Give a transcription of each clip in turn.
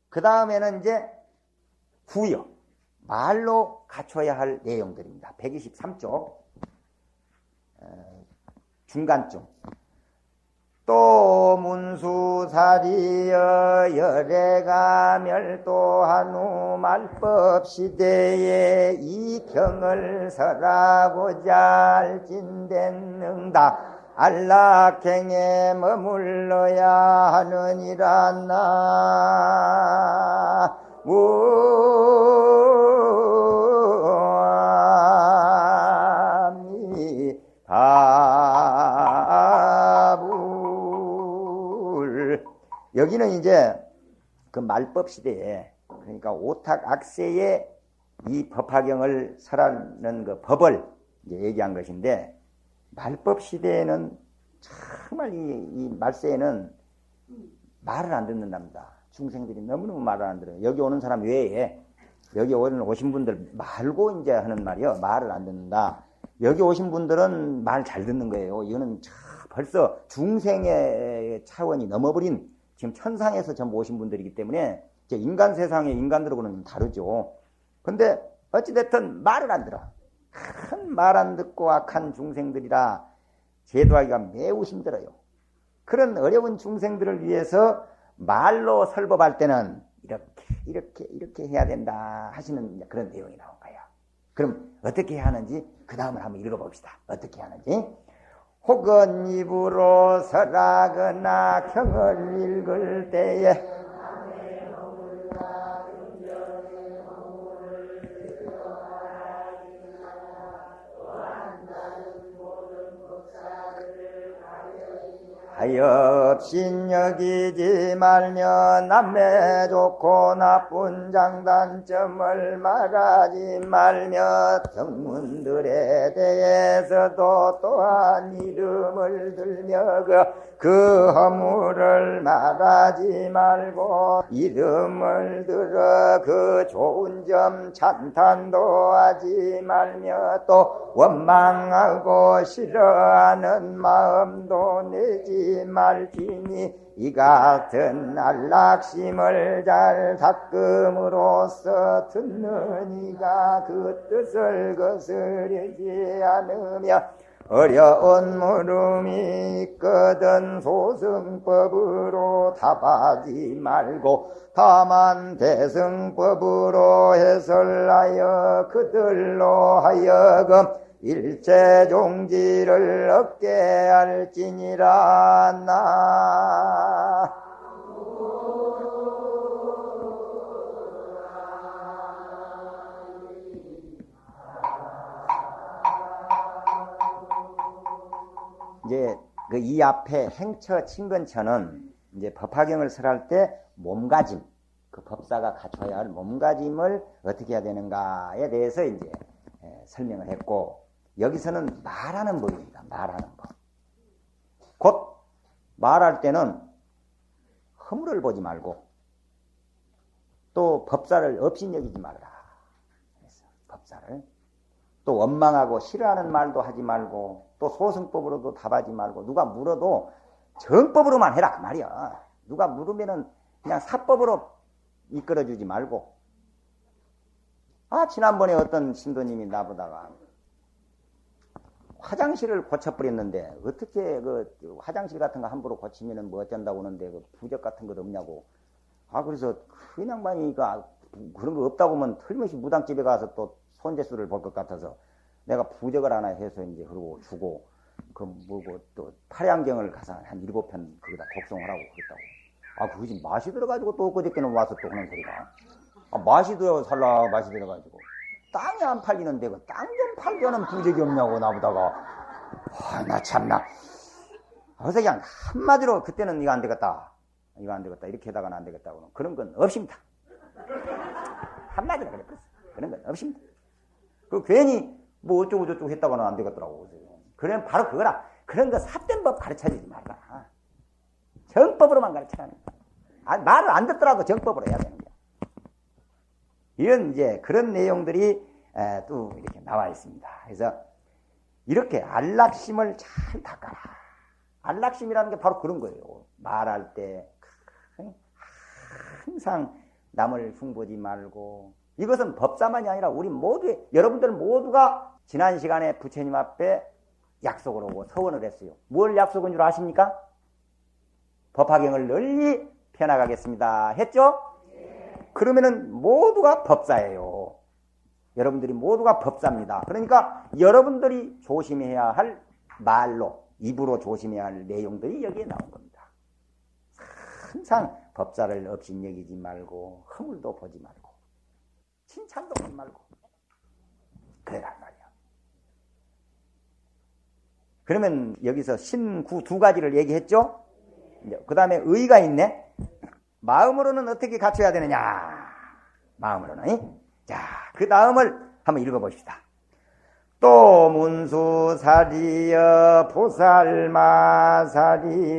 그 다음에는 이제 구요. 말로 갖춰야 할 내용들입니다. 123쪽 중간쯤. 또 문수사리여 열애가 멸도한 후 말법 시대에 이 경을 설하고자 할진됐는다. 안락행에 머물러야 하느니라. 여기는 이제 그 말법 시대에, 그러니까 오탁악세에 이 법화경을 설하는 그 법을 이제 얘기한 것인데, 말법 시대에는 정말 이 말세에는 말을 안 듣는답니다. 중생들이 너무너무 말을 안 들어요. 여기 오는 사람 외에, 여기 오신 분들 말고 이제 하는 말이요. 말을 안 듣는다. 여기 오신 분들은 말 잘 듣는 거예요. 이거는 벌써 중생의 차원이 넘어버린, 지금 천상에서 전부 오신 분들이기 때문에 이제 인간 세상의 인간들하고는 좀 다르죠. 근데 어찌됐든 말을 안 들어. 큰 말 안 듣고 악한 중생들이라 제도하기가 매우 힘들어요. 그런 어려운 중생들을 위해서 말로 설법할 때는 이렇게 해야 된다 하시는 그런 내용이 나온 거예요. 그럼 어떻게 해야 하는지 그 다음을 한번 읽어봅시다. 어떻게 하는지. 혹은 입으로 설하거나 경을 읽을 때에 하엽신 여기지 말며 남의 좋고 나쁜 장단점을 말하지 말며 경문들에 대해서도 또한 이름을 들며 그 허물을 말하지 말고 이름을 들어 그 좋은 점 찬탄도 하지 말며 또 원망하고 싫어하는 마음도 내지 말지니 이 같은 안락심을 잘 닦음으로써 듣는 이가 그 뜻을 거스르지 않으며 어려운 물음이 있거든 소승법으로 답하지 말고 다만 대승법으로 해설하여 그들로 하여금 일체 종지를 얻게 할지니라. 나 이제 그 이 앞에 행처 친근처는 이제 법화경을 설할 때 몸가짐, 그 법사가 갖춰야 할 몸가짐을 어떻게 해야 되는가에 대해서 이제 설명을 했고, 여기서는 말하는 법입니다. 말하는 법. 곧 말할 때는 허물을 보지 말고 또 법사를 업신여기지 말라. 그래서 법사를 또 원망하고 싫어하는 말도 하지 말고 또 소승법으로도 답하지 말고 누가 물어도 정법으로만 해라 그 말이야. 누가 물으면은 그냥 사법으로 이끌어주지 말고. 지난번에 어떤 신도님이 나보다가 화장실을 고쳐버렸는데 어떻게 그 화장실 같은 거 함부로 고치면은 뭐 어쩐다고 하는데 그 부적 같은 것 없냐고. 그래서 그 양반이가 그런 거 없다고 하면 틀림없이 무당집에 가서 또 손재수를 볼 것 같아서 내가 부적을 하나 해서 이제 그러고 주고 그 뭐고 또 팔양경을 가서 한 7편 거기다 독송하라고 그랬다고. 그것이 맛이 들어가지고 또 엊그저께는 와서 또 하는 소리가. 맛이 들어살라 맛이 들어가지고 땅이 안 팔리는데 그 땅 좀 팔려는 부적이 없냐고 나보다가. 나 참나. 그래서 그냥 한마디로 그때는 이거 안 되겠다 이렇게 해다가는 안 되겠다고 그런 건 없습니다. 한마디로 그래 그런 건 없습니다. 그 괜히 뭐 어쩌고 저쩌고 했다가는 안 되겠더라고. 그래 바로 그거라. 그런 거 삿된 법 가르쳐주지 말라. 정법으로만 가르치라는 거야. 말을 안 듣더라도 정법으로 해야 되는 거야. 이런 이제 그런 내용들이 또 이렇게 나와 있습니다. 그래서 이렇게 안락심을 잘 닦아라. 안락심이라는 게 바로 그런 거예요. 말할 때 항상 남을 흉보지 말고. 이것은 법사만이 아니라 우리 모두의, 여러분들 모두가 지난 시간에 부처님 앞에 약속을 하고 서원을 했어요. 뭘 약속한 줄 아십니까? 법화경을 널리 펴나가겠습니다 했죠? 그러면은 모두가 법사예요. 여러분들이 모두가 법사입니다. 그러니까 여러분들이 조심해야 할 말로, 입으로 조심해야 할 내용들이 여기에 나온 겁니다. 항상 법사를 업신여기지 말고 허물도 보지 말고 칭찬도 하지 말고 그래란 말이야. 그러면 여기서 신구 두 가지를 얘기했죠? 그 다음에 의가 있네. 마음으로는 어떻게 갖춰야 되느냐? 마음으로는. 자, 그 다음을 한번 읽어봅시다. 또 문수사리여 보살마사리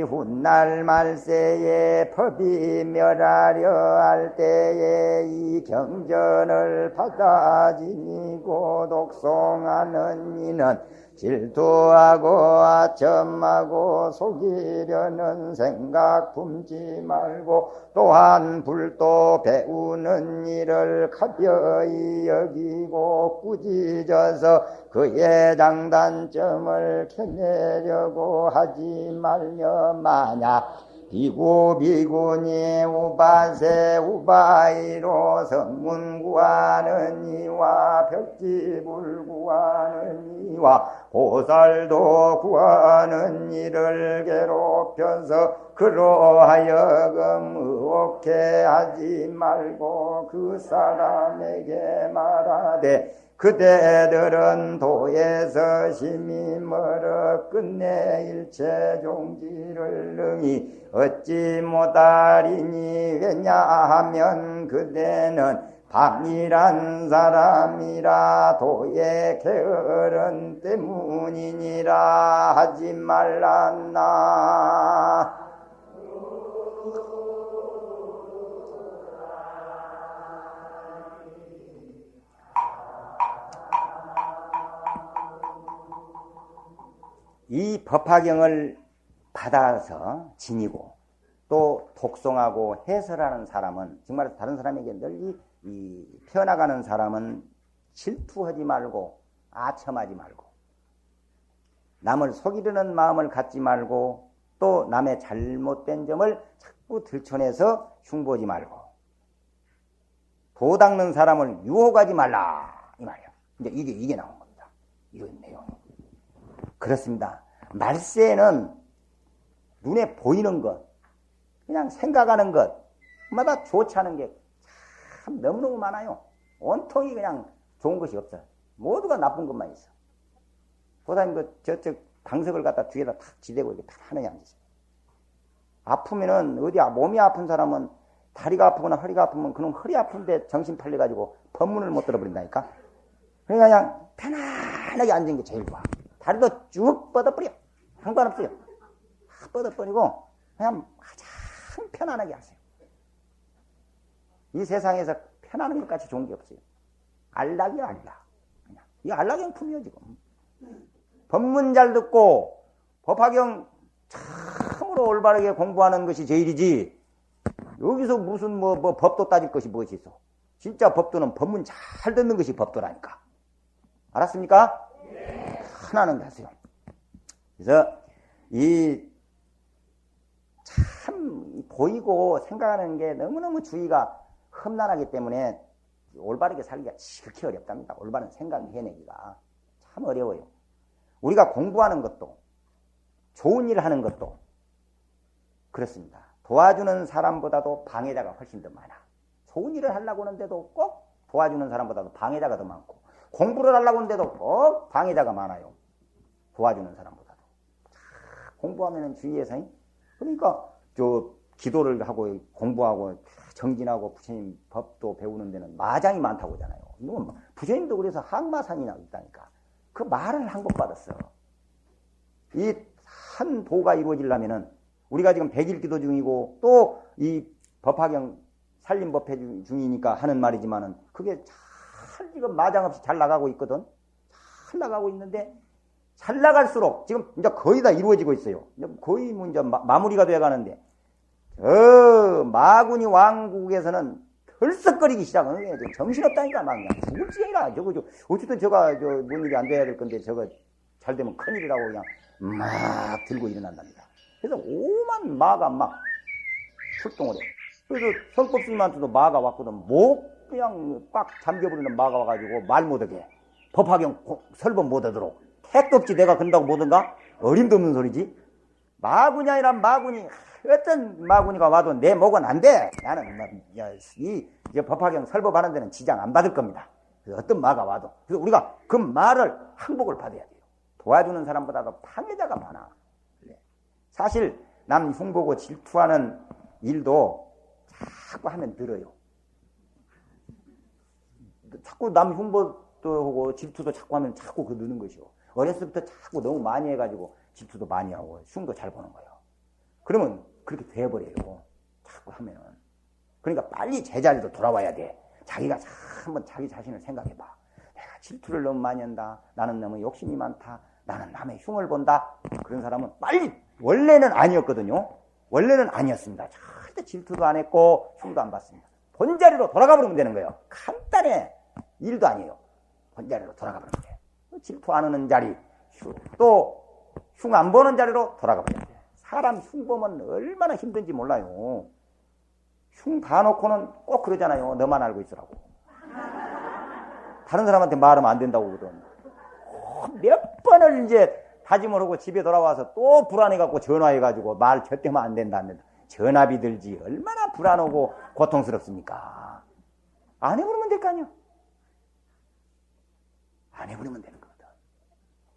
훗날 말세에 법이 멸하려 할 때에 이 경전을 받아 지니고 독송하는 이는 질투하고 아첨하고 속이려는 생각 품지 말고 또한 불도 배우는 일을 가벼이 여기고 꾸짖어서 그의 장단점을 캐내려고 하지 말려. 만약 비구비구니 우바세 우바이로 성문 구하는 이와 벽지불 구하는 이와 보살도 구하는 이를 괴롭혀서 그로하여금 의혹해 하지 말고 그 사람에게 말하되 그대들은 도에서 심히 멀어 끝내 일체 종지를 능히 얻지 못하리니 왜냐하면 그대는 방이란 사람이라 도의 게으른 때문이니라 하지 말란나. 이 법화경을 받아서 지니고 또 독송하고 해설하는 사람은, 정말 다른 사람에게 널리 펴나가는 사람은 질투하지 말고 아첨하지 말고 남을 속이려는 마음을 갖지 말고 또 남의 잘못된 점을 자꾸 들춰내서 흉보지 말고 도 닦는 사람을 유혹하지 말라 이 말이야. 이제 이게 나온 겁니다. 이런 내용이. 그렇습니다. 말세에는 눈에 보이는 것, 그냥 생각하는 것마다 좋지 않은 게 참 너무너무 많아요. 온통이 그냥 좋은 것이 없어요. 모두가 나쁜 것만 있어. 보다님 저쪽 방석을 갖다 뒤에다 탁 지대고 이렇게 편안하게 앉으세요. 아프면은 몸이 아픈 사람은 다리가 아프거나 허리가 아프면 그놈 허리 아픈데 정신 팔려가지고 법문을 못 들어버린다니까. 그러니까 그냥 편안하게 앉은 게 제일 좋아. 다리도 쭉 뻗어버려. 상관없어요. 뻗어버리고 그냥 가장 편안하게 하세요. 이 세상에서 편안한 것 같이 좋은 게 없어요. 안락이야, 안락. 그냥. 이 안락은 품이요, 지금. 법문 잘 듣고 법화경 참으로 올바르게 공부하는 것이 제일이지. 여기서 무슨 뭐 법도 따질 것이 무엇이 있어. 진짜 법도는 법문 잘 듣는 것이 법도라니까. 알았습니까? 편안하게 하세요. 그래서 참 보이고 생각하는 게 너무너무 주의가 험난하기 때문에 올바르게 살기가 지극히 어렵답니다. 올바른 생각 해내기가 참 어려워요. 우리가 공부하는 것도 좋은 일을 하는 것도 그렇습니다. 도와주는 사람보다도 방해자가 훨씬 더 많아. 좋은 일을 하려고 하는데도 꼭 도와주는 사람보다도 방해자가 더 많고, 공부를 하려고 하는데도 꼭 방해자가 많아요. 도와주는 사람보다도. 공부하면은 주위에서, 그러니까 기도를 하고 공부하고 정진하고 부처님 법도 배우는 데는 마장이 많다고 하잖아요. 이건 부처님도 그래서 항마산이나 있다니까. 그 말을 항복받았어. 이 한 도가 이루어지려면은 우리가 지금 100일 기도 중이고 또 이 법화경 살림법회 중이니까 하는 말이지만은 그게 잘 지금 마장 없이 잘 나가고 있거든. 잘 나가고 있는데 잘 나갈수록 지금 이제 거의 다 이루어지고 있어요. 거의 뭐 이제 마무리가 돼 가는데 마구니 왕국에서는 헐썩거리기 시작하는 거예요. 정신없다니까, 막, 그냥 죽을 지경이라. 어쨌든 뭔 일이 안 돼야 될 건데, 잘 되면 큰일이라고 그냥 막 들고 일어난답니다. 그래서 오만 마가 막 출동을 해. 그래서 성법스님한테도 마가 왔거든. 목 그냥 꽉 잠겨버리는 마가 와가지고 말 못하게. 법화경 설법 못하도록. 택도 없지 내가 그런다고 못한가? 어림도 없는 소리지. 마군이 아니라 마군이, 어떤 마군이가 와도 내 목은 안 돼. 나는 이 법화경 설법하는 데는 지장 안 받을 겁니다. 그래서 어떤 마가 와도. 그래서 우리가 그 말을 항복을 받아야 돼요. 도와주는 사람보다도 방해자가 많아. 사실 남 흉보고 질투하는 일도 자꾸 하면 늘어요. 자꾸 남 흉보도 하고 질투도 자꾸 하면 자꾸 그 느는 것이요. 어렸을 때부터 자꾸 너무 많이 해가지고 질투도 많이 하고 흉도 잘 보는 거예요. 그러면 그렇게 돼버려요. 자꾸 하면은. 그러니까 빨리 제자리로 돌아와야 돼. 자기가 한번 자기 자신을 생각해봐. 내가 질투를 너무 많이 한다. 나는 너무 욕심이 많다. 나는 남의 흉을 본다. 그런 사람은 빨리, 원래는 아니었거든요. 원래는 아니었습니다. 절대 질투도 안 했고 흉도 안 봤습니다. 본자리로 돌아가 버리면 되는 거예요. 간단해. 일도 아니에요. 본자리로 돌아가 버리면 돼요. 질투 안 하는 자리, 또 흉 안 보는 자리로 돌아가 버려야 돼요. 사람 흉 보면 얼마나 힘든지 몰라요. 흉 다 놓고는 꼭 그러잖아요. 너만 알고 있으라고. 다른 사람한테 말하면 안 된다고 그러거든. 몇 번을 이제 다짐을 하고 집에 돌아와서 또 불안해갖고 전화해가지고 말 절대 하면 안 된다. 전화비 들지 얼마나 불안하고 고통스럽습니까? 안 해버리면 될 거 아니야. 안 해버리면 되는 거거든.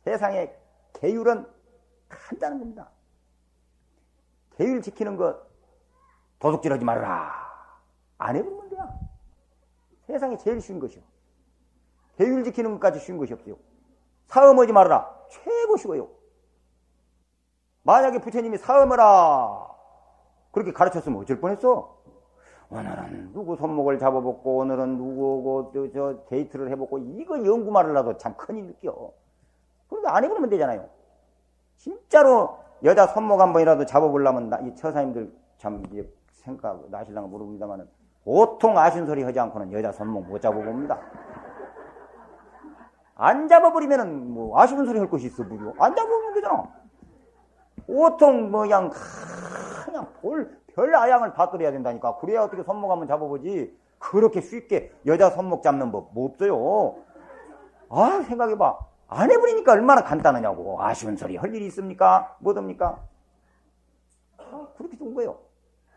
세상에 계율은 간단한 겁니다. 계율 지키는 거 도둑질하지 말아라. 안 해보면 돼요. 세상에 제일 쉬운 것이요. 계율 지키는 것까지 쉬운 것이 없어요. 사음하지 말아라. 최고 쉬워요. 만약에 부처님이 사음하라 그렇게 가르쳤으면 어쩔 뻔했어. 오늘은 누구 손목을 잡아먹고 오늘은 누구고 데이트를 해먹고 이거 연구 말하려도 참 큰일 느껴. 그런데 안 해보면 되잖아요. 진짜로 여자 손목 한 번이라도 잡아보려면 이 처사님들 참 이제 생각 나실랑가 모릅니다만은 보통 아쉬운 소리 하지 않고는 여자 손목 못 잡아봅니다. 안 잡아버리면은 뭐 아쉬운 소리 할 것이 있어 무려. 안 잡아보면 되잖아. 보통 뭐 그냥 별 아양을 받들어야 된다니까. 그래야 어떻게 손목 한번 잡아보지. 그렇게 쉽게 여자 손목 잡는 법 뭐 없어요. 아 생각해봐. 안 해버리니까 얼마나 간단하냐고. 아쉬운 소리 할 일이 있습니까? 못 합니까? 그렇게 좋은 거예요.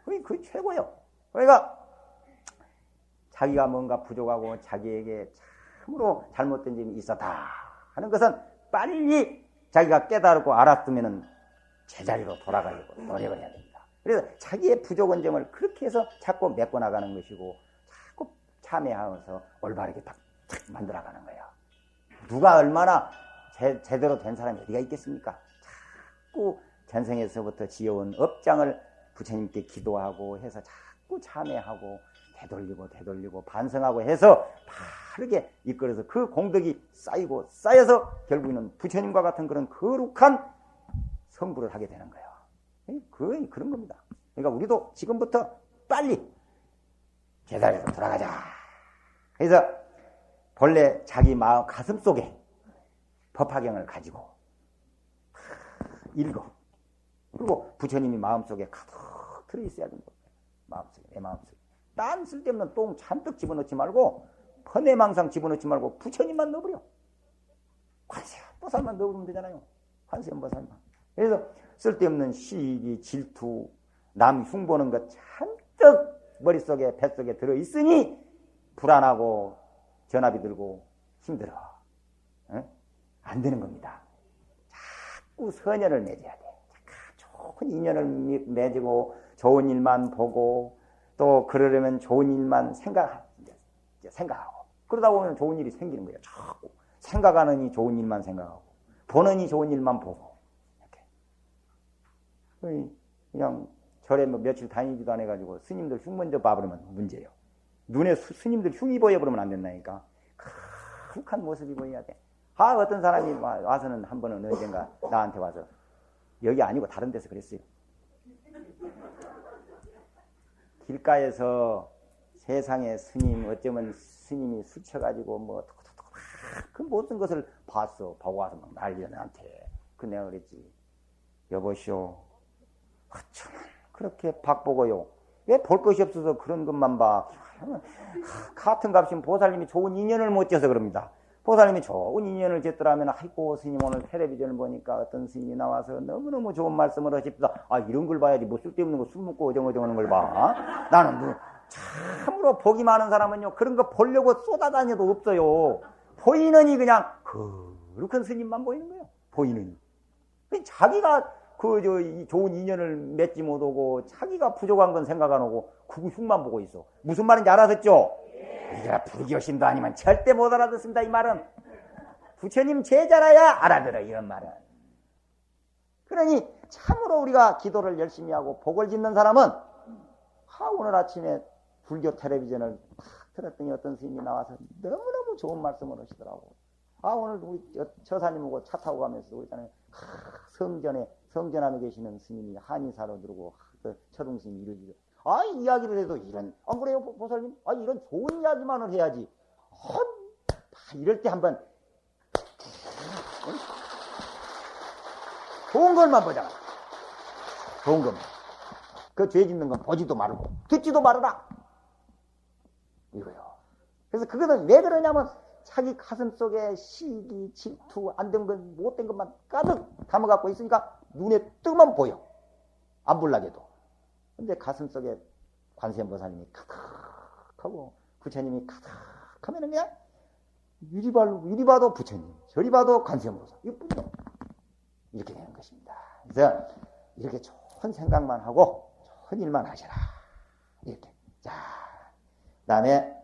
그게 최고예요. 그러니까 자기가 뭔가 부족하고 자기에게 참으로 잘못된 점이 있었다 하는 것은 빨리 자기가 깨달고 알았으면 제자리로 돌아가려고 노력을 해야 됩니다. 그래서 자기의 부족한 점을 그렇게 해서 자꾸 메꿔나가는 것이고 자꾸 참여하면서 올바르게 딱 만들어가는 거예요. 누가 얼마나 제대로 된 사람이 어디가 있겠습니까? 자꾸 전생에서부터 지어온 업장을 부처님께 기도하고 해서 자꾸 참여하고 되돌리고 반성하고 해서 바르게 이끌어서 그 공덕이 쌓여서 결국에는 부처님과 같은 그런 거룩한 성부를 하게 되는 거예요. 그건 그런 겁니다. 그러니까 우리도 지금부터 빨리 제자리로 돌아가자. 그래서 본래 자기 마음 가슴 속에 법화경을 가지고 읽어. 그리고 부처님이 마음속에 가득 들어있어야 된다. 마음속에, 내 마음속에. 딴 쓸데없는 똥 잔뜩 집어넣지 말고 퍼내망상 집어넣지 말고 부처님만 넣어버려. 관세음보살만 넣어버리면 되잖아요. 관세음보살만. 그래서 쓸데없는 시기, 질투, 남 흉보는 것 잔뜩 머릿속에 뱃속에 들어있으니 불안하고 전압이 들고 힘들어. 안 되는 겁니다. 자꾸 선연을 맺어야 돼. 좋은 인연을 맺고 좋은 일만 보고 또 그러려면 좋은 일만 생각하고 그러다 보면 좋은 일이 생기는 거예요. 자꾸 생각하느니 좋은 일만 생각하고 보느니 좋은 일만 보고 이렇게. 그냥 절에 뭐 며칠 다니지도 안 해가지고 스님들 흉 먼저 봐버리면 문제예요. 눈에 스님들 흉이 보여버리면 안 된다니까. 거룩한 모습이 보여야 돼. 어떤 사람이 와서는 한 번은 언젠가 나한테 와서 여기 아니고 다른 데서 그랬어요. 길가에서 세상에 스님, 어쩌면 스님이 수쳐가지고 뭐 그 모든 것을 봤어. 보고 와서 막 난리야 나한테. 그 내가 그랬지. 여보시오. 어쩌면 그렇게 박보고요. 왜 볼 것이 없어서 그런 것만 봐. 같은 값이면 보살님이 좋은 인연을 못 져서 그럽니다. 보살님이 좋은 인연을 졌더라면 아이고 스님 오늘 텔레비전을 보니까 어떤 스님이 나와서 너무너무 좋은 말씀을 하십니다. 아 이런 걸 봐야지 뭐 쓸데없는 거 술 먹고 어정어정하는 걸 봐. 나는 뭐 참으로 복이 많은 사람은요 그런 거 보려고 쏟아다녀도 없어요. 보이느니 그냥 그렇게 스님만 보이는 거예요. 보이느니. 자기가 좋은 인연을 맺지 못하고 자기가 부족한 건 생각 안 하고 그 흉만 보고 있어. 무슨 말인지 알아듣죠? 이제라 불교신도 아니면 절대 못 알아듣습니다. 이 말은 부처님 제자라야 알아들어 이런 말은. 그러니 참으로 우리가 기도를 열심히 하고 복을 짓는 사람은 오늘 아침에 불교 텔레비전을 딱 들었더니 어떤 스님이 나와서 너무너무 좋은 말씀을 하시더라고. 오늘 우리 처사님하고 차 타고 가면서 우리잖아요. 성전 안에 계시는 스님이 한의사로 들고 처동 스님이 이러지. 이야기를 해도 이런, 안 그래요, 보살님? 이런 좋은 이야기만을 해야지. 이럴 때 한번, 좋은 것만 보잖아. 좋은 것만. 그 죄 짓는 건 보지도 말고, 듣지도 말아라. 이거요. 그래서 그거는 왜 그러냐면, 자기 가슴 속에 시기, 질투, 안 된 것, 못된 것만 가득 담아갖고 있으니까 눈에 뜨면 보여. 안 볼라게도. 근데 가슴 속에 관세음보살님이 가득하고 부처님이 가득하면은 그냥 이리 봐도 부처님, 저리 봐도 관세음보살. 이뿐이요. 이렇게 되는 것입니다. 그래서 이렇게 좋은 생각만 하고 좋은 일만 하셔라. 이렇게. 자, 그다음에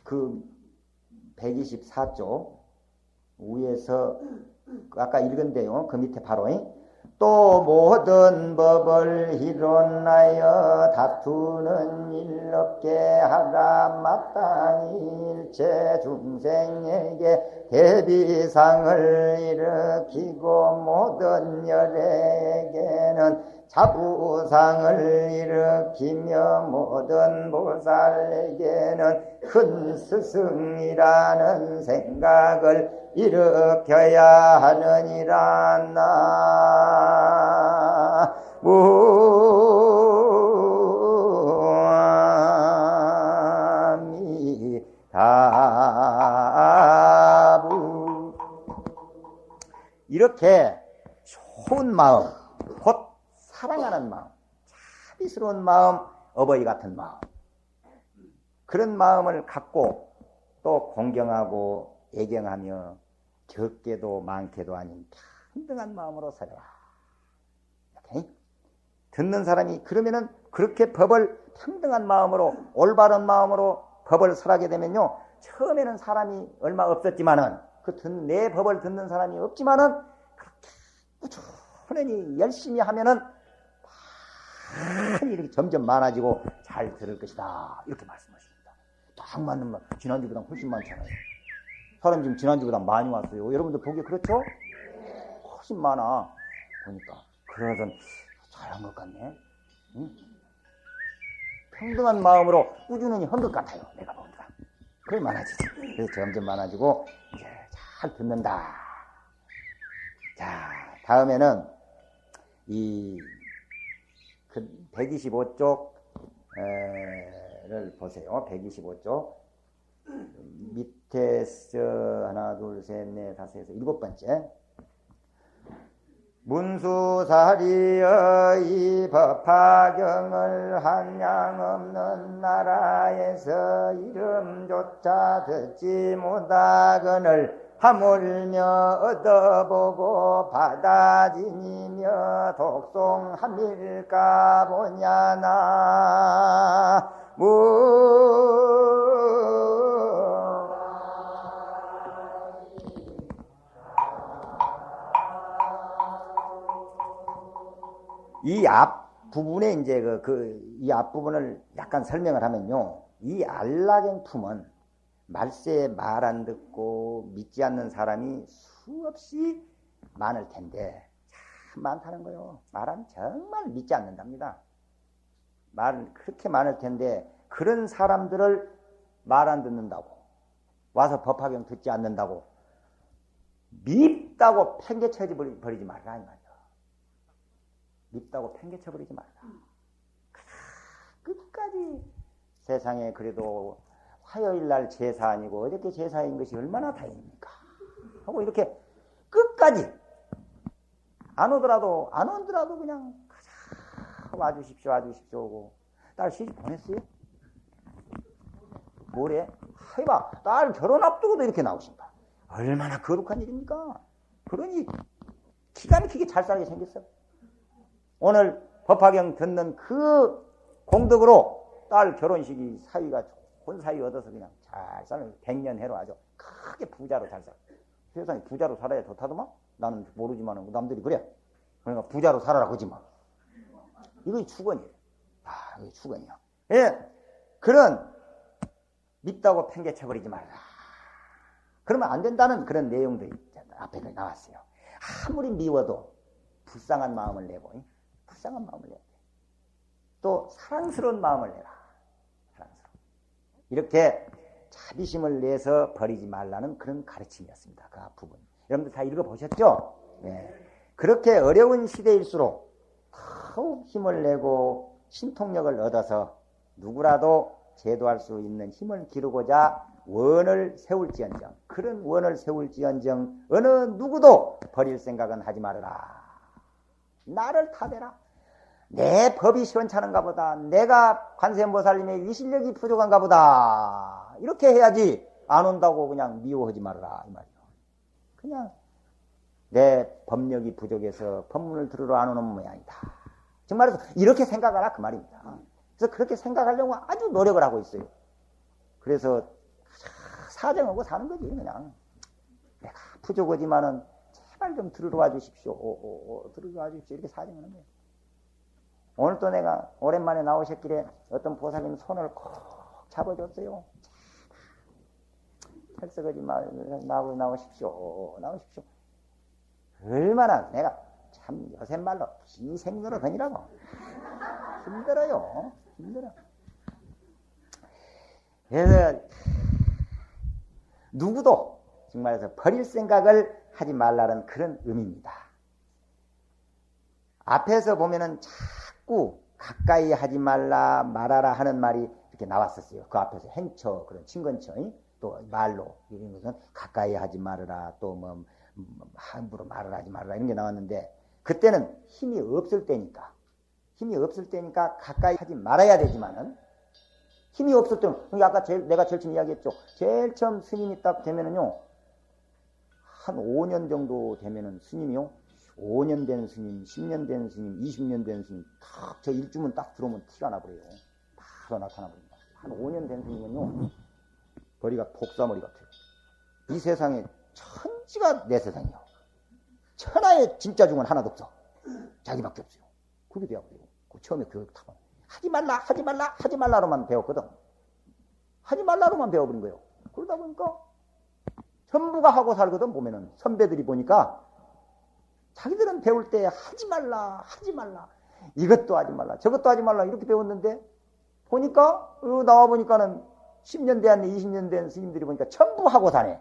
그 124쪽 위에서 아까 읽은데요. 그 밑에 바로 또 모든 법을 이론하여 다투는 일 없게 하라. 마땅히 일체 중생에게 대비상을 일으키고 모든 열에게는 자부상을 일으키며 모든 보살에게는 큰 스승이라는 생각을 일으켜야 하느니라. 나무아미다부. 이렇게 좋은 마음, 곧 사랑하는 마음, 자비스러운 마음, 어버이 같은 마음, 그런 마음을 갖고 또 공경하고 애경하며 적게도 많게도 아닌 평등한 마음으로 살아라. 이렇게 듣는 사람이 그러면은 그렇게 법을 평등한 마음으로, 올바른 마음으로 법을 설하게 되면요, 처음에는 사람이 얼마 없었지만은 내 법을 듣는 사람이 없지만은 그렇게 꾸준히 열심히 하면은 많이 이렇게 점점 많아지고 잘 들을 것이다. 이렇게 말씀하십니다. 딱 맞는 말. 지난주보다 훨씬 많잖아요. 사람 지금 지난주보다 많이 왔어요. 여러분들 보기에 그렇죠? 훨씬 많아. 보니까. 그러던 잘한 것 같네. 응? 평등한 마음으로 꾸준히 한 것 같아요. 내가 보니까. 그래 많아지지. 그래서 점점 많아지고 이제 잘 듣는다. 자, 다음에는 그 125쪽을 보세요. 125쪽 밑에서 하나, 둘, 셋, 넷, 다섯에서 7번째. 문수사리의 이 법화경을 한량 없는 나라에서 이름조차 듣지 못하거늘 하물며 얻어보고 받아지니며 독송함일까 보냐나. 이 앞부분에 이제 이 앞부분을 약간 설명을 하면요. 이 안락행 품은 말세에 말 안 듣고 믿지 않는 사람이 수없이 많을 텐데 참 많다는 거요. 말하면 정말 믿지 않는답니다. 말은 그렇게 많을 텐데 그런 사람들을 말 안 듣는다고 와서 법화경 듣지 않는다고 밉다고 팽개쳐 버리지 말라 이 말이야. 밉다고 팽개쳐 버리지 말라. 끝까지 세상에 그래도 화요일날 제사 아니고 어저께 제사인 것이 얼마나 다행입니까 하고 이렇게 끝까지 안 오더라도 그냥 와주십시오 하고 딸 시집 보냈어요? 뭐래? 해봐 딸 결혼 앞두고도 이렇게 나오신다. 얼마나 거룩한 일입니까? 그러니 기가 막히게 잘 살게 생겼어. 오늘 법화경 듣는 그 공덕으로 딸 결혼식이 사위가 좋은 사위 얻어서 그냥 잘 살아요. 100년 해로 아주 크게 부자로 잘 살아. 세상에 부자로 살아야 좋다더만? 나는 모르지만 남들이 그래. 그러니까 부자로 살아라 그러지 마. 이거 축원이에요. 이거 축원이야. 예, 그런 밉다고 팽개쳐버리지 말라. 그러면 안 된다는 그런 내용들이 앞에 나왔어요. 아무리 미워도 불쌍한 마음을 내고, 불쌍한 마음을 내야 돼. 또 사랑스러운 마음을 내라. 사랑스러운. 이렇게 자비심을 내서 버리지 말라는 그런 가르침이었습니다. 그 앞부분. 여러분들 다 읽어보셨죠? 네. 그렇게 어려운 시대일수록 더욱 힘을 내고 신통력을 얻어서 누구라도 제도할 수 있는 힘을 기르고자 원을 세울지언정, 그런 원을 세울지언정 어느 누구도 버릴 생각은 하지 말아라. 나를 타대라. 내 법이 시원찮은가 보다. 내가 관세음보살님의 위실력이 부족한가 보다. 이렇게 해야지 안 온다고 그냥 미워하지 말아라 이 말이요. 그냥 내 법력이 부족해서 법문을 들으러 안 오는 모양이다. 정말로 이렇게 생각하라 그 말입니다. 그래서 그렇게 생각하려고 아주 노력을 하고 있어요. 그래서 사정하고 사는 거지 그냥. 내가 부족하지만은 제발 좀 들으러 와주십시오. 들으러 와주십시오. 이렇게 사정하는 거예요. 오늘 또 내가 오랜만에 나오셨길래 어떤 보살님 손을 콕 잡아줬어요. 철석하지 말고 나오십시오. 얼마나 내가 참 요새 말로 기생노릇하니라고. 힘들어요. 그래서 누구도 정말에서 버릴 생각을 하지 말라는 그런 의미입니다. 앞에서 보면은 자꾸 가까이 하지 말아라 하는 말이 이렇게 나왔었어요. 그 앞에서 행처, 그런 친근처, 또 말로 이런 것은 가까이 하지 말아라, 또 뭐 함부로 말을 하지 말아라 이런 게 나왔는데 그때는 힘이 없을 때니까 가까이 하지 말아야 되지만은 힘이 없을 때는 아까 내가 제일 처음 이야기했죠. 제일 처음 스님이 딱 되면은요 한 5년 정도 되면은 스님이요 5년 된 스님, 10년 된 스님, 20년 된 스님 딱 저 일주문 딱 들어오면 티가 나버려요. 바로 나타나버립니다. 한 5년 된 스님은요 머리가 독사머리 같아요. 이 세상에 천지가 내 세상이요. 천하에 진짜 중은 하나도 없어. 자기밖에 없어요. 그게 되어버려요. 그 처음에 교육 타고 하지 말라로만 배웠거든. 하지 말라로만 배워버린 거예요. 그러다 보니까 전부가 하고 살거든. 보면은 선배들이 보니까 자기들은 배울 때 하지 말라 이것도 하지 말라 저것도 하지 말라 이렇게 배웠는데 보니까 나와 보니까는 10년 된 20년 된 스님들이 보니까 전부 하고 사네.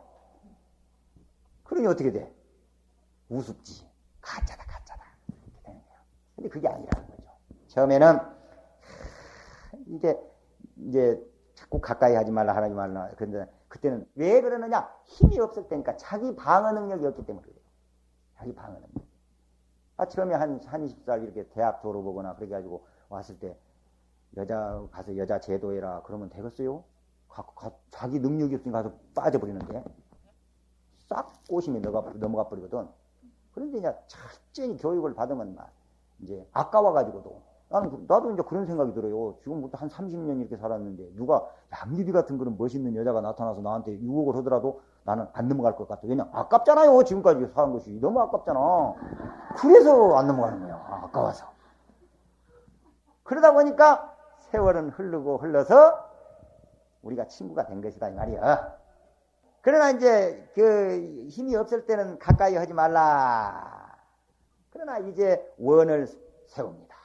그러니 어떻게 돼? 우습지. 가짜다. 이렇게 되는 거예요. 근데 그게 아니라는 거죠. 처음에는 이제 자꾸 가까이 하지 말라. 그런데 그때는 왜 그러느냐? 힘이 없을 때니까 자기 방어 능력이 없기 때문에 그래요. 자기 방어 능력. 처음에 한 20살 이렇게 대학 졸업하거나 그렇게 가지고 왔을 때 가서 여자 제도해라 그러면 되겠어요? 자기 능력이 없으니까 가서 빠져버리는데 싹 꼬심이 넘어가 버리거든. 그런데 이제 철저히 교육을 받으면 이제 아까워가지고도 나도 이제 그런 생각이 들어요. 지금부터 한 30년 이렇게 살았는데 누가 양귀비 같은 그런 멋있는 여자가 나타나서 나한테 유혹을 하더라도 나는 안 넘어갈 것 같아. 왜냐 아깝잖아요. 지금까지 사는 것이 너무 아깝잖아. 그래서 안 넘어가는 거야. 아까워서. 그러다 보니까 세월은 흘러서 우리가 친구가 된 것이다 이 말이야. 그러나 이제 그 힘이 없을 때는 가까이 하지 말라. 그러나 이제 원을 세웁니다.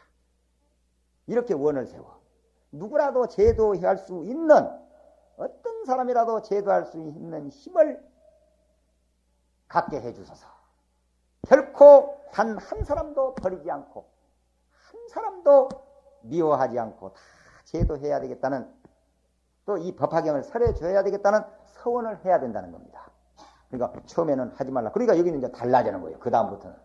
이렇게 원을 세워. 누구라도 제도할 수 있는, 어떤 사람이라도 제도할 수 있는 힘을 갖게 해주소서. 결코 단 한 사람도 버리지 않고 한 사람도 미워하지 않고 다 제도해야 되겠다는, 또 이 법화경을 설해줘야 되겠다는 서원을 해야 된다는 겁니다. 그러니까 처음에는 하지 말라. 그러니까 여기는 이제 달라지는 거예요. 그 다음부터는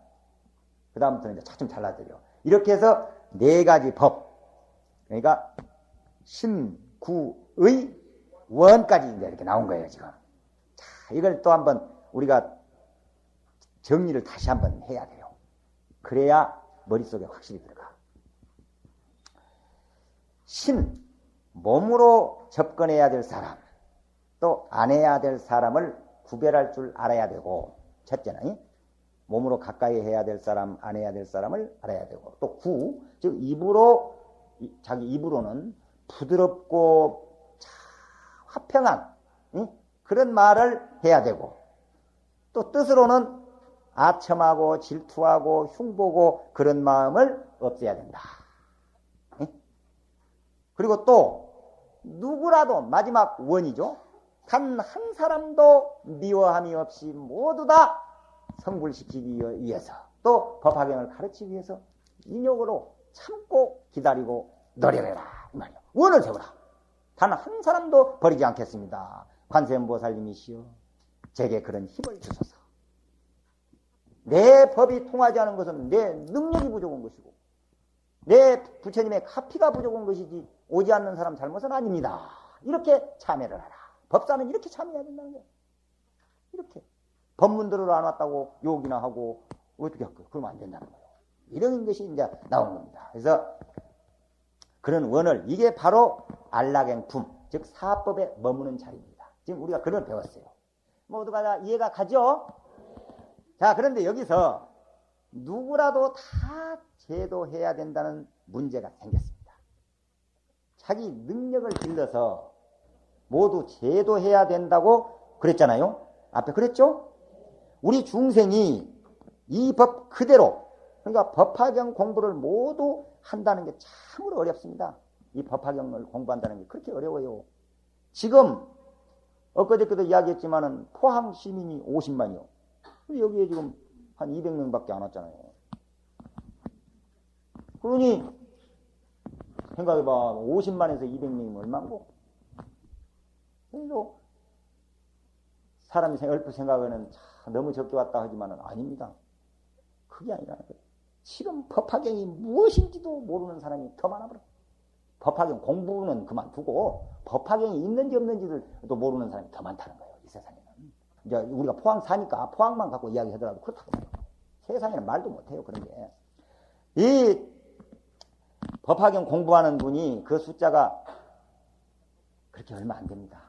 이제 차츰 달라져요. 이렇게 해서 4가지 법, 그러니까 신구의 원까지 이제 이렇게 나온 거예요, 지금. 자, 이걸 또 한번 우리가 정리를 다시 한번 해야 돼요. 그래야 머릿속에 확실히 들어가. 신, 몸으로 접근해야 될 사람, 또 안 해야 될 사람을 구별할 줄 알아야 되고, 첫째는 몸으로 가까이 해야 될 사람, 안 해야 될 사람을 알아야 되고, 또 구, 즉 입으로, 자기 입으로는 부드럽고 화평한 그런 말을 해야 되고, 또 뜻으로는 아첨하고 질투하고 흉보고 그런 마음을 없애야 된다. 그리고 또 누구라도, 마지막 원이죠. 단 한 사람도 미워함이 없이 모두 다 성불시키기 위해서, 또 법화경을 가르치기 위해서 인욕으로 참고 기다리고 노력해라, 이 말이야. 원을 세우라. 단 한 사람도 버리지 않겠습니다. 관세음보살님이시여, 제게 그런 힘을 주소서. 내 법이 통하지 않은 것은 내 능력이 부족한 것이고, 내 부처님의 가피가 부족한 것이지 오지 않는 사람 잘못은 아닙니다. 이렇게 참여를 하라. 법사는 이렇게 참여해야 된다는 거예요. 이렇게 법문들을 안 왔다고 욕이나 하고 어떻게 할까요? 그러면 안 된다는 거예요. 이런 것이 이제 나오는 겁니다. 그래서 그런 원을, 이게 바로 안락행품, 즉 사법에 머무는 자리입니다. 지금 우리가 그걸 배웠어요. 모두가 다 이해가 가죠? 자, 그런데 여기서 누구라도 다 제도해야 된다는 문제가 생겼습니다. 자기 능력을 빌려서 모두 제도해야 된다고 그랬잖아요. 앞에 그랬죠? 우리 중생이 이 법 그대로, 그러니까 법화경 공부를 모두 한다는 게 참으로 어렵습니다. 이 법화경을 공부한다는 게 그렇게 어려워요. 지금 엊그저께도 이야기했지만은 포항 시민이 50만이요. 여기에 지금 한 200명밖에 안 왔잖아요. 그러니 생각해봐. 50만에서 200명이면 얼마고? 그래도 사람이 얼핏 생각하면 너무 적게 왔다 하지만은 아닙니다. 그게 아니라는 거예요. 지금 법화경이 무엇인지도 모르는 사람이 더 많아버려. 법화경 공부는 그만두고 법화경이 있는지 없는지도 모르는 사람이 더 많다는 거예요. 이 세상에는. 이제 우리가 포항 사니까 포항만 갖고 이야기하더라도 그렇다고 말해요. 세상에는 말도 못해요. 그런 게. 이 법화경 공부하는 분이 그 숫자가 그렇게 얼마 안 됩니다.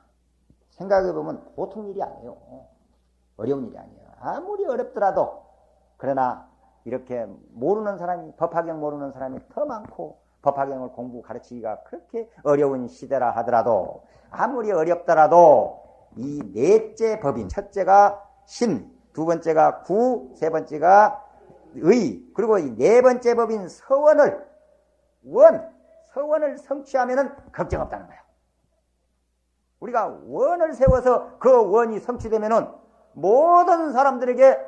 생각해보면 보통 일이 아니에요. 어려운 일이 아니에요. 아무리 어렵더라도, 그러나 이렇게 모르는 사람이, 법화경 모르는 사람이 더 많고, 법화경을 공부 가르치기가 그렇게 어려운 시대라 하더라도, 아무리 어렵더라도 이 4째 법인, 첫째가 신, 2번째가 구, 3번째가 의, 그리고 이 4번째 법인 서원을 성취하면은 걱정 없다는 거야. 우리가 원을 세워서 그 원이 성취되면은 모든 사람들에게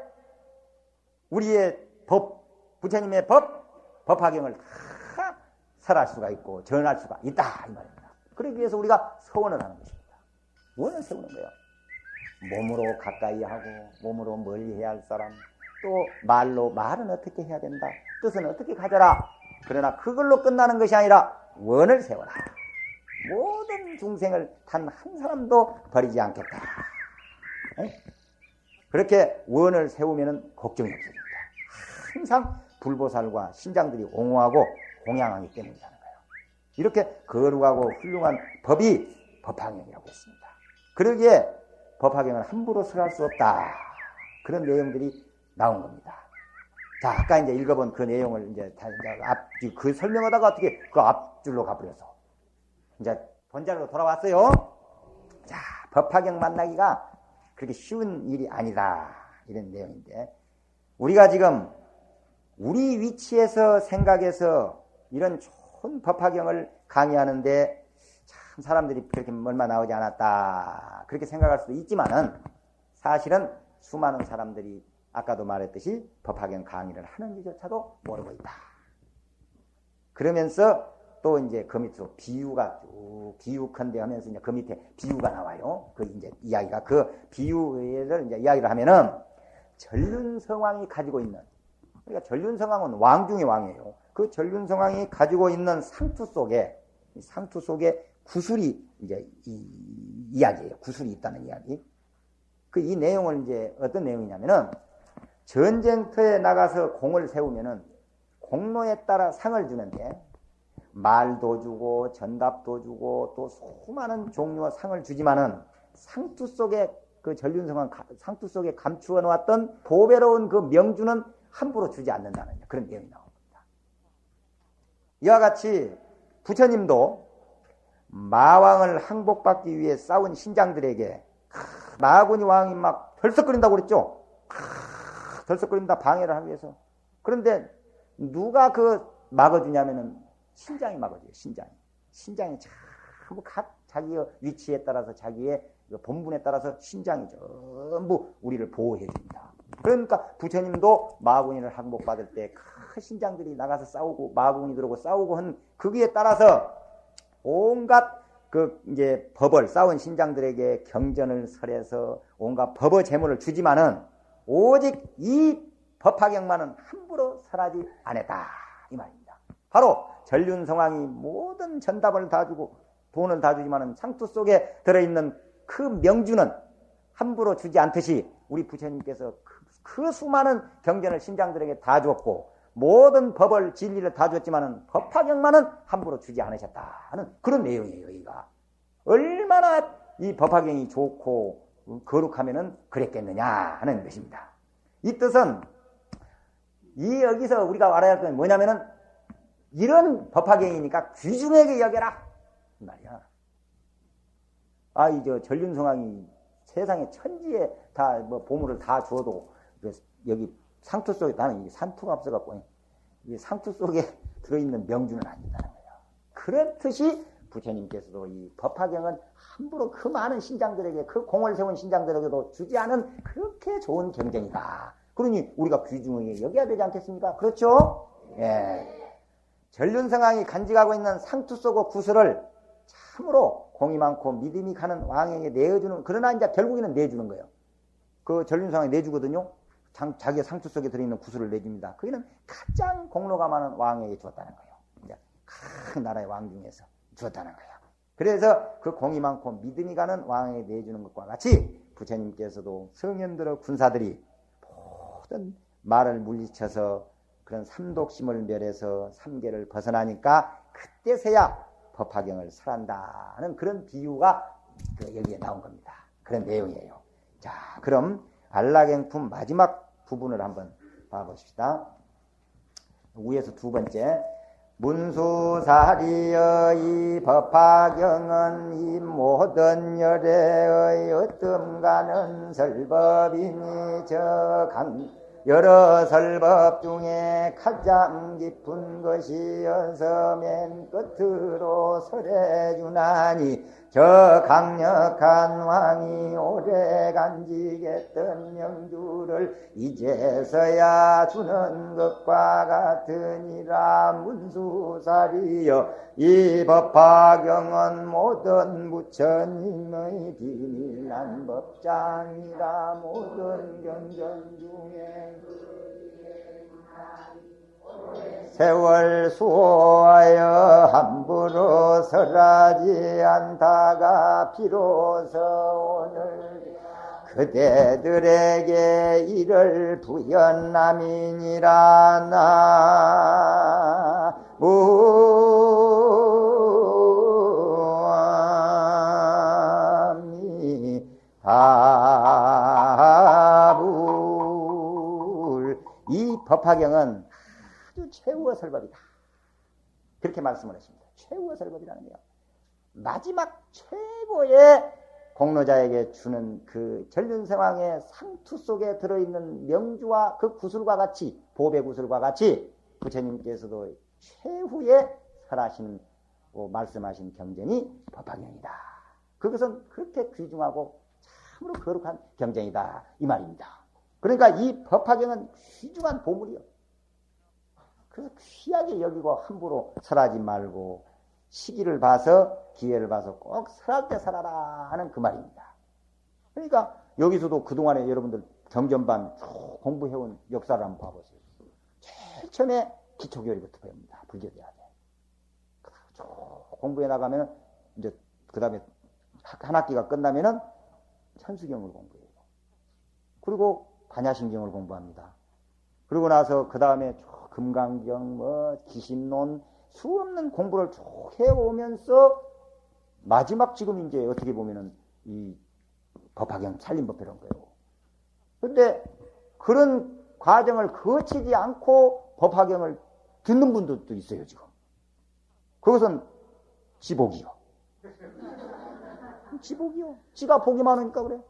우리의 법, 부처님의 법화경을 다 설할 수가 있고 전할 수가 있다, 이 말입니다. 그러기 위해서 우리가 서원을 하는 것입니다. 원을 세우는 거예요. 몸으로 가까이 하고 몸으로 멀리 해야 할 사람, 또 말은 어떻게 해야 된다, 뜻은 어떻게 가져라. 그러나 그걸로 끝나는 것이 아니라 원을 세워라. 모든 중생을 단 한 사람도 버리지 않겠다. 그렇게 원을 세우면 걱정이 없어집니다. 항상 불보살과 신장들이 옹호하고 공양하기 때문이라는 거예요. 이렇게 거룩하고 훌륭한 법이 법화경이라고 했습니다. 그러기에 법화경을 함부로 설할 수 없다. 그런 내용들이 나온 겁니다. 자, 아까 이제 읽어본 그 내용을 이제 그 설명하다가 어떻게 그 앞줄로 가버려서 이제 본자로 돌아왔어요. 자, 법화경 만나기가 그렇게 쉬운 일이 아니다, 이런 내용인데, 우리가 지금 우리 위치에서 생각해서 이런 좋은 법화경을 강의하는데 참 사람들이 그렇게 얼마 나오지 않았다 그렇게 생각할 수도 있지만은 사실은 수많은 사람들이 아까도 말했듯이 법화경 강의를 하는지조차도 모르고 있다. 그러면서 또 이제 그 밑으로 비유가 쭉 기욱한데 하면서 이제 그 밑에 비유가 나와요. 그 이제 이야기가 그 비유를 이제 이야기를 하면은 전륜성왕이 가지고 있는 그러니까 전륜성왕은 왕 중의 왕이에요. 그 전륜성왕이 가지고 있는 상투 속에 구술이 이제 이 이야기예요. 구술이 있다는 이야기. 그 이 내용을 이제 어떤 내용이냐면은 전쟁터에 나가서 공을 세우면은 공로에 따라 상을 주는데 말도 주고 전답도 주고 또 수많은 종류의 상을 주지만은 상투 속에 그 전륜성왕 상투 속에 감추어 놓았던 보배로운 그 명주는 함부로 주지 않는다는 그런 내용이 나옵니다. 이와 같이 부처님도 마왕을 항복받기 위해 싸운 신장들에게 마군이 왕이 막 덜썩거린다고 그랬죠. 덜썩거린다 방해를 하기 위해서. 그런데 누가 그 막아주냐면은 신장이 막아줘요. 신장이 전부 각 자기의 위치에 따라서 자기의 본분에 따라서 신장이 전부 우리를 보호해 줍니다. 그러니까 부처님도 마군이를 항복받을 때 큰 신장들이 나가서 싸우고 마군이 들어오고 싸우고 한 거기에 따라서 온갖 그 이제 법을 싸운 신장들에게 경전을 설해서 온갖 법의 재물을 주지만은 오직 이 법화경만은 함부로 설하지 않았다 이 말입니다. 바로 전륜성왕이 모든 전답을 다 주고 돈을 다 주지만은 상투 속에 들어있는 그 명주는 함부로 주지 않듯이 우리 부처님께서 그 수많은 경전을 신장들에게 다 주었고 모든 법을 진리를 다 줬지만은 법화경만은 함부로 주지 않으셨다는 그런 내용이에요. 여기가 얼마나 이 법화경이 좋고 거룩하면은 그랬겠느냐 하는 것입니다. 이 뜻은 이 여기서 우리가 알아야 할 건 뭐냐면은 이런 법화경이니까 귀중하게 여겨라 이 말이야. 이 저 전륜성왕이 세상에 천지에 다 뭐 보물을 다 주어도 여기 상투 속에 나는 이 산투가 없어갖고 이 상투 속에 들어있는 명주는 아니다는 거예요. 그렇듯이 부처님께서도 이 법화경은 함부로 그 많은 신장들에게 그 공을 세운 신장들에게도 주지 않은 그렇게 좋은 경전이다. 그러니 우리가 귀중하게 여겨야 되지 않겠습니까? 그렇죠? 예. 전륜성왕이 간직하고 있는 상투 속의 구슬을 참으로 공이 많고 믿음이 가는 왕에게 내어주는 그러나 이제 결국에는 내주는 거예요. 그 전륜성왕이 내주거든요. 자기의 상투 속에 들어있는 구슬을 내줍니다. 거기는 가장 공로가 많은 왕에게 주었다는 거예요. 이제 큰 나라의 왕 중에서 주었다는 거예요. 그래서 그 공이 많고 믿음이 가는 왕에게 내주는 것과 같이 부처님께서도 성현들의 군사들이 모든 말을 물리쳐서 그런 삼독심을 멸해서 삼계를 벗어나니까 그때서야 법화경을 설한다는 그런 비유가 여기에 나온 겁니다. 그런 내용이에요. 자, 그럼 알라경품 마지막 부분을 한번 봐보십시다. 위에서 두 번째 문수사리여 이 법화경은 이 모든 열애의 어뜸가는 설법이니 여러 설법 중에 가장 깊은 것이어서 맨 끝으로 설해주나니 저 강력한 왕이 오래 간직했던 명주를 이제서야 주는 것과 같으니라. 문수사리여 이 법화경은 모든 부처님의 비밀난 법장이라. 모든 경전 중에 세월 수호하여 함부로 설하지 않다가 비로소 오늘 그대들에게 이를 부연함이니라. 이 법화경은 아주 최후의 설법이다. 그렇게 말씀을 하십니다. 최후의 설법이라는 거예요. 마지막 최고의 공로자에게 주는 그 전륜성왕의 상투 속에 들어있는 명주와 그 구슬과 같이 보배 구슬과 같이 부처님께서도 최후의 설하신 말씀하신 경전이 법화경이다. 그것은 그렇게 귀중하고 참으로 거룩한 경전이다 이 말입니다. 그러니까 이 법화경은 귀중한 보물이요. 그래서 귀하게 여기고 함부로 설하지 말고 시기를 봐서 기회를 봐서 꼭 설할 때 설하라 하는 그 말입니다. 그러니까 여기서도 그동안에 여러분들 경전반 쭉 공부해온 역사를 한번 봐보세요. 제일 처음에 기초교리부터 배웁니다. 불교돼야 돼. 쭉 공부해 나가면 이제 그 다음에 한 학기가 끝나면은 천수경을 공부해요. 그리고 반야심경을 공부합니다. 그러고 나서 그 다음에 금강경, 기신론 수없는 공부를 쭉 해오면서 마지막 지금 이제 어떻게 보면은 이 법화경 살림법회라는 거예요. 근데 그런 과정을 거치지 않고 법화경을 듣는 분들도 있어요, 지금. 그것은 지복이요. 지복이요. 지가 복이 많으니까 그래.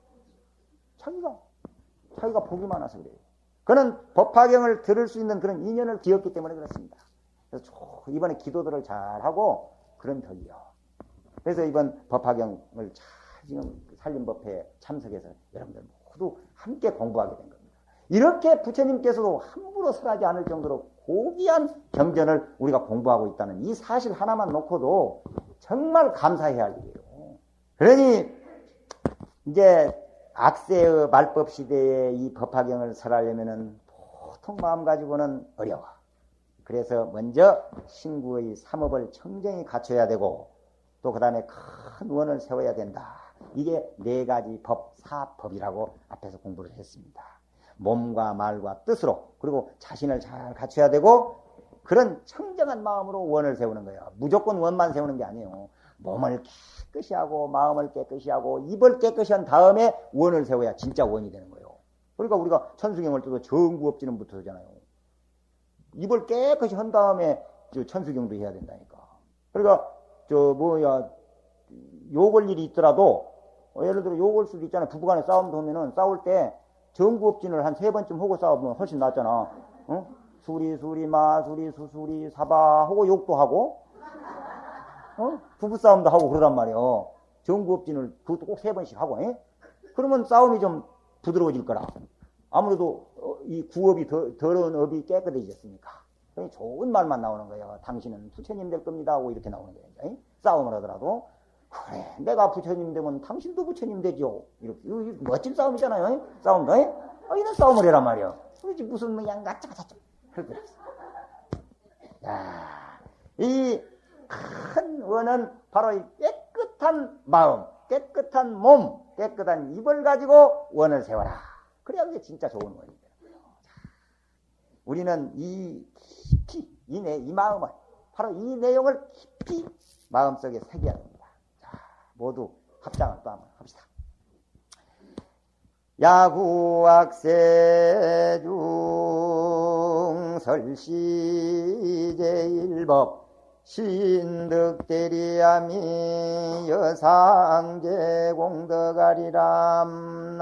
자기가 복이 많아서 그래요. 그는 법화경을 들을 수 있는 그런 인연을 기었기 때문에 그렇습니다. 그래서 이번에 기도들을 잘하고 그런 덕이요. 그래서 이번 법화경을 잘 지금 살림법회에 참석해서 여러분들 모두 함께 공부하게 된 겁니다. 이렇게 부처님께서도 함부로 설하지 않을 정도로 고귀한 경전을 우리가 공부하고 있다는 이 사실 하나만 놓고도 정말 감사해야 할 일이에요. 그러니 이제 악세의 말법 시대에 이 법화경을 설하려면은 보통 마음 가지고는 어려워. 그래서 먼저 신구의 삼업을 청정히 갖춰야 되고 또 그 다음에 큰 원을 세워야 된다. 이게 네 가지 법, 사법이라고 앞에서 공부를 했습니다. 몸과 말과 뜻으로 그리고 자신을 잘 갖춰야 되고 그런 청정한 마음으로 원을 세우는 거예요. 무조건 원만 세우는 게 아니에요. 몸을 깨끗이 하고 마음을 깨끗이 하고 입을 깨끗이 한 다음에 원을 세워야 진짜 원이 되는 거예요. 그러니까 우리가 천수경을 떠도 정구업지는 부터잖아요. 입을 깨끗이 한 다음에 천수경도 해야 된다니까. 그러니까 욕을 일이 있더라도 예를 들어 욕을 수도 있잖아요. 부부간에 싸움도 하면은 싸울 때 정구업진을 한 3번쯤 하고 싸우면 훨씬 낫잖아. 어? 수리 마수리 수수리 사바 하고 욕도 하고 부부싸움도 하고 그러단 말이에요. 정구업진을 그것도 꼭 3번씩 하고 그러면 싸움이 좀 부드러워질 거라. 아무래도 이 구업이 더러운 업이 깨끗해졌으니까 좋은 말만 나오는 거예요. 당신은 부처님 될 겁니다 하고 이렇게 나오는 거예요. 싸움을 하더라도 그래 내가 부처님 되면 당신도 부처님 되죠. 이렇게 멋진 싸움이잖아요. 싸움도 이런 싸움을 해란 말이에요. 그렇지 무슨 뭐 양가짜가짜짜 그렇게 이 큰 원은 바로 이 깨끗한 마음, 깨끗한 몸, 깨끗한 입을 가지고 원을 세워라. 그래야 그게 진짜 좋은 원입니다. 우리는 이 깊이 이 마음을 바로 이 내용을 깊이 마음속에 새겨야 됩니다. 자, 모두 합장을 또 한번 합시다. 야구악세중 설시제일법 신득대리야미 여상제공덕아리람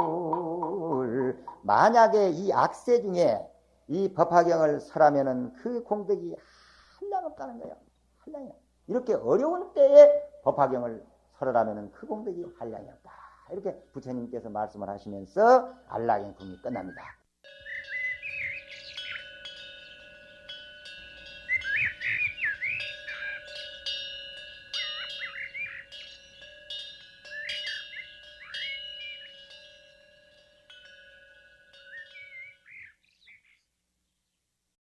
나무아미다불. 만약에 이 악세 중에 이 법화경을 설하면은 그 공덕이 한량 없다는 거예요. 한량이요. 이렇게 어려운 때에 법화경을 설하면은 그 공덕이 한량이 없다. 이렇게 부처님께서 말씀을 하시면서 안락행품이 끝납니다.